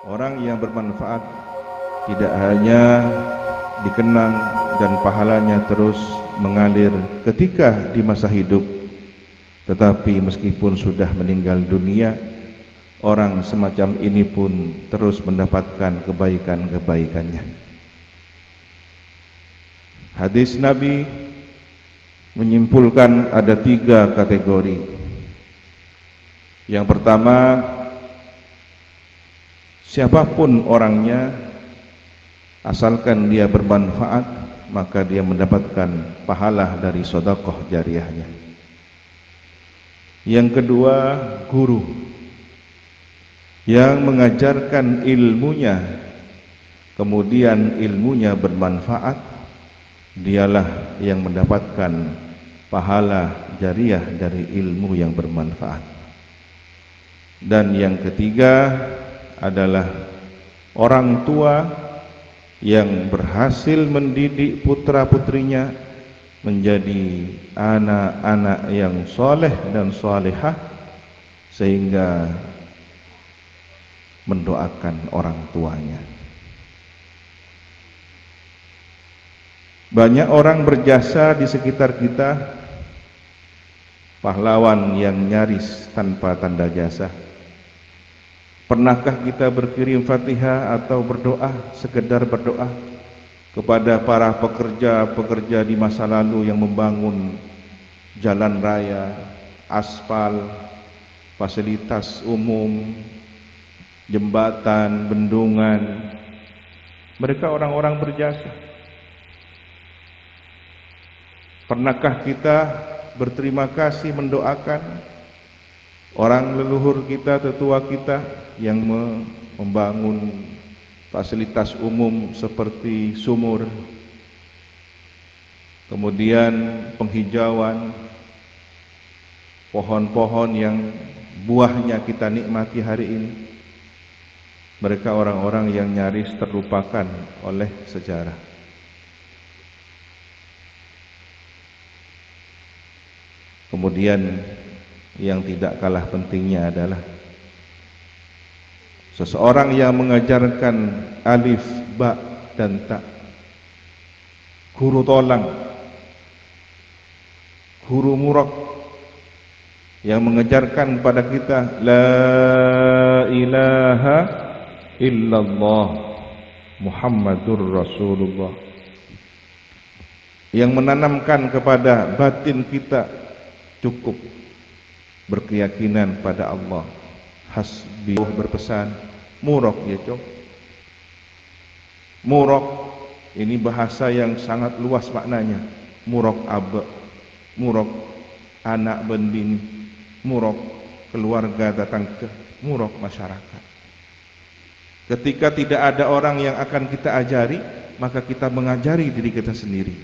Orang yang bermanfaat tidak hanya dikenang dan pahalanya terus mengalir ketika di masa hidup, tetapi meskipun sudah meninggal dunia, orang semacam ini pun terus mendapatkan kebaikan-kebaikannya. Hadis Nabi menyimpulkan ada 3 kategori. Yang pertama, siapapun orangnya, asalkan dia bermanfaat, maka dia mendapatkan pahala dari sedekah jariyahnya. Yang kedua, guru yang mengajarkan ilmunya, kemudian ilmunya bermanfaat, dialah yang mendapatkan pahala jariyah dari ilmu yang bermanfaat. Dan yang ketiga adalah orang tua yang berhasil mendidik putra-putrinya menjadi anak-anak yang soleh dan solehah, sehingga mendoakan orang tuanya. Banyak orang berjasa di sekitar kita, pahlawan yang nyaris tanpa tanda jasa. Pernahkah kita berkirim Fatihah atau berdoa, sekedar berdoa kepada para pekerja-pekerja di masa lalu yang membangun jalan raya, aspal, fasilitas umum, jembatan, bendungan? Mereka orang-orang berjasa. Pernahkah kita berterima kasih mendoakan orang leluhur kita, tetua kita yang membangun fasilitas umum seperti sumur, kemudian penghijauan, pohon-pohon yang buahnya kita nikmati hari ini? Mereka orang-orang yang nyaris terlupakan oleh sejarah. Kemudian yang tidak kalah pentingnya adalah seseorang yang mengajarkan alif, ba, dan ta, guru tolang, guru murok yang mengajarkan pada kita la ilaha illallah Muhammadur Rasulullah, yang menanamkan kepada batin kita cukup berkeyakinan pada Allah. Hasbi berpesan, murok ya cok. Murok ini bahasa yang sangat luas maknanya. Murok abe, murok anak bendini, murok keluarga datang ke, murok masyarakat. Ketika tidak ada orang yang akan kita ajari, maka kita mengajari diri kita sendiri.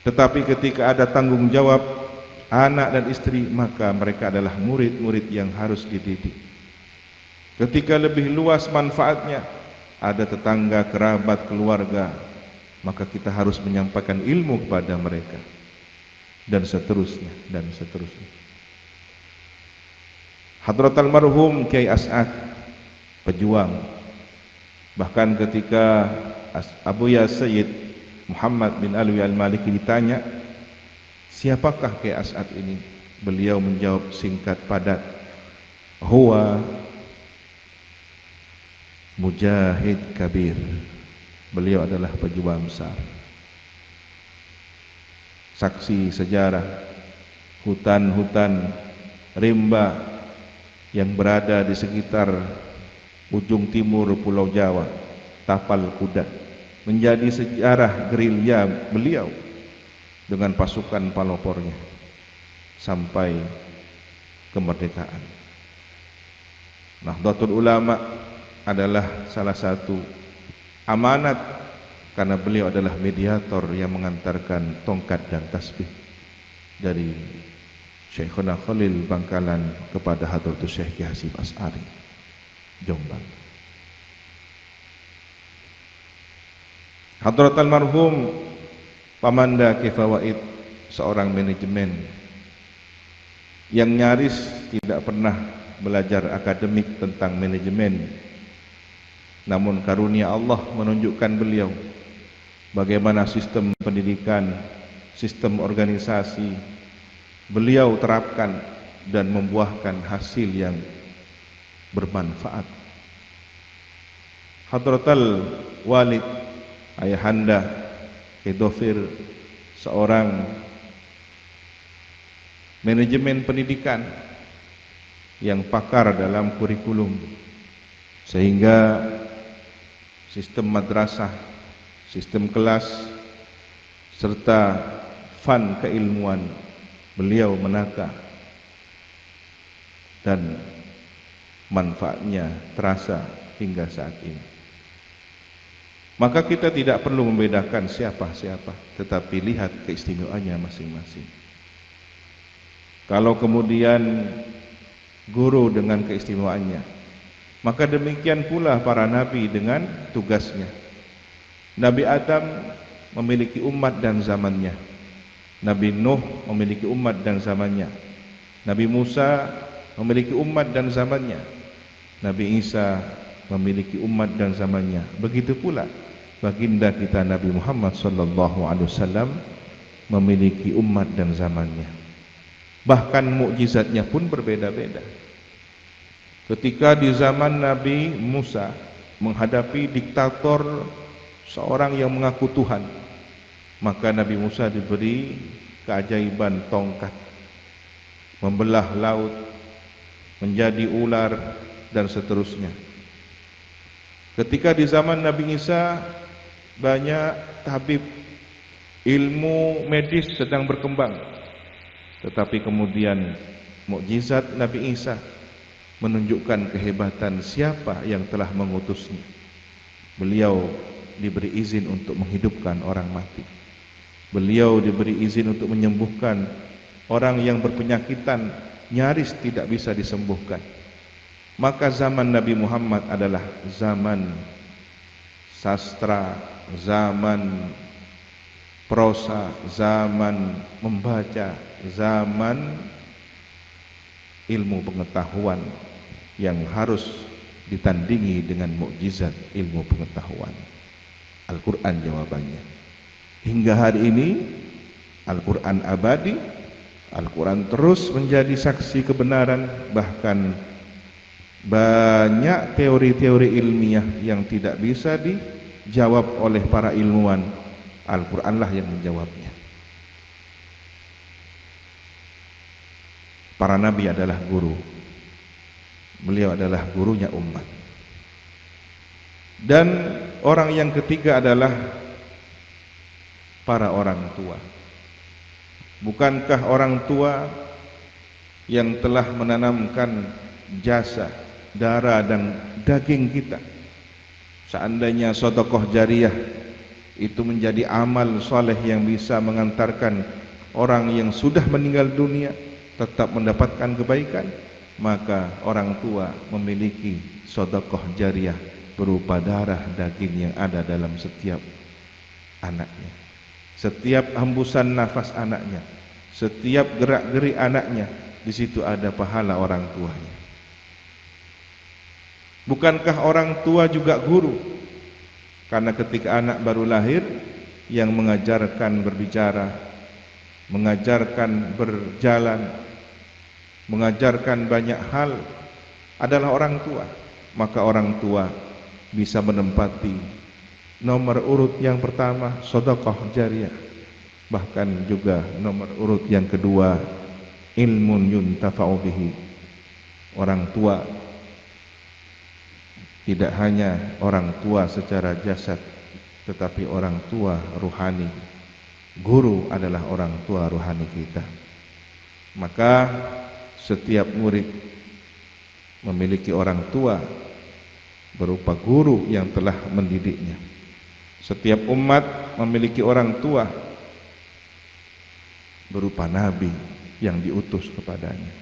Tetapi ketika ada tanggung jawab anak dan istri, maka mereka adalah murid-murid yang harus dididik. Ketika lebih luas manfaatnya, ada tetangga, kerabat, keluarga, maka kita harus menyampaikan ilmu kepada mereka, dan seterusnya, dan seterusnya. Hadrat almarhum Kiai As'ad, pejuang. Bahkan ketika Abuya Sayyid Muhammad bin Alwi al-Maliki ditanya, siapakah Kiai As'ad ini? Beliau menjawab singkat padat, huwa mujahid kabir. Beliau adalah pejuang besar. Saksi sejarah hutan-hutan rimba yang berada di sekitar ujung timur Pulau Jawa, tapal kuda, menjadi sejarah gerilya beliau dengan pasukan palopornya sampai kemerdekaan. Nahdlatul Ulama adalah salah satu amanat, karena beliau adalah mediator yang mengantarkan tongkat dan tasbih dari Syekhuna Khalil Bangkalan kepada Hadratus Syekh Ki Hasyim Asy'ari Jombang. Hadrat almarhum Pamanda Kifawaid, seorang manajemen yang nyaris tidak pernah belajar akademik tentang manajemen. Namun karunia Allah menunjukkan beliau bagaimana sistem pendidikan, sistem organisasi beliau terapkan dan membuahkan hasil yang bermanfaat. Hadratal Walid, ayahanda Khidofir, seorang manajemen pendidikan yang pakar dalam kurikulum, sehingga sistem madrasah, sistem kelas, serta fan keilmuan beliau menata dan manfaatnya terasa hingga saat ini. Maka kita tidak perlu membedakan siapa-siapa, tetapi lihat keistimewaannya masing-masing. Kalau kemudian guru dengan keistimewaannya, maka demikian pula para nabi dengan tugasnya. Nabi Adam memiliki umat dan zamannya, Nabi Nuh memiliki umat dan zamannya, Nabi Musa memiliki umat dan zamannya, Nabi Isa memiliki umat dan zamannya. Begitu pula baginda kita Nabi Muhammad SAW memiliki umat dan zamannya. Bahkan mukjizatnya pun berbeda-beda. Ketika di zaman Nabi Musa menghadapi diktator seorang yang mengaku Tuhan, maka Nabi Musa diberi keajaiban tongkat, membelah laut menjadi ular dan seterusnya. Ketika di zaman Nabi Isa banyak tabib, ilmu medis sedang berkembang, tetapi kemudian mukjizat Nabi Isa menunjukkan kehebatan siapa yang telah mengutusnya. Beliau diberi izin untuk menghidupkan orang mati. Beliau diberi izin untuk menyembuhkan orang yang berpenyakitan nyaris tidak bisa disembuhkan. Maka zaman Nabi Muhammad adalah zaman sastra, zaman prosa, zaman membaca, zaman ilmu pengetahuan yang harus ditandingi dengan mukjizat ilmu pengetahuan. Al-Quran jawabannya. Hingga hari ini Al-Quran abadi, Al-Quran terus menjadi saksi kebenaran. Bahkan banyak teori-teori ilmiah yang tidak bisa dijawab oleh para ilmuwan, Al-Quranlah yang menjawabnya. Para nabi adalah guru. Beliau adalah gurunya umat. Dan orang yang ketiga adalah para orang tua. Bukankah orang tua yang telah menanamkan jasa, darah dan daging kita? Seandainya sedekah jariyah itu menjadi amal soleh yang bisa mengantarkan orang yang sudah meninggal dunia tetap mendapatkan kebaikan, maka orang tua memiliki sedekah jariyah berupa darah daging yang ada dalam setiap anaknya, setiap hembusan nafas anaknya, setiap gerak-gerik anaknya. Di situ ada pahala orang tuanya. Bukankah orang tua juga guru? Karena ketika anak baru lahir, yang mengajarkan berbicara, mengajarkan berjalan, mengajarkan banyak hal adalah orang tua. Maka orang tua bisa menempati nomor urut yang pertama sedekah jariyah, bahkan juga nomor urut yang kedua ilmun yuntafa'u bihi. Orang tua tidak hanya orang tua secara jasad, tetapi orang tua ruhani. Guru adalah orang tua ruhani kita. Maka setiap murid memiliki orang tua berupa guru yang telah mendidiknya. Setiap umat memiliki orang tua berupa nabi yang diutus kepadanya.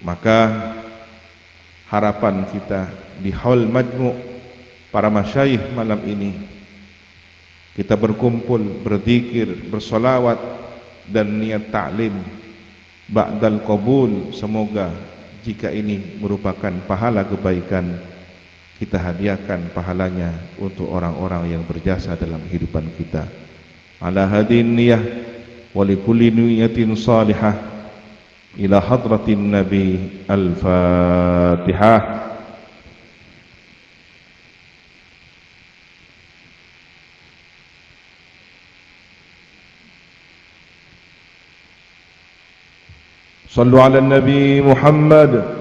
Maka harapan kita di Haul Majmu' para masyayikh malam ini, kita berkumpul, berzikir, bersolawat dan niat ta'lim ba'dal qabul, semoga jika ini merupakan pahala kebaikan, kita hadiahkan pahalanya untuk orang-orang yang berjasa dalam kehidupan kita. Ala hadin niyah wa likulli niyatin salihah ila hadratin Nabi. Al-Fatihah. صلوا على النبي محمد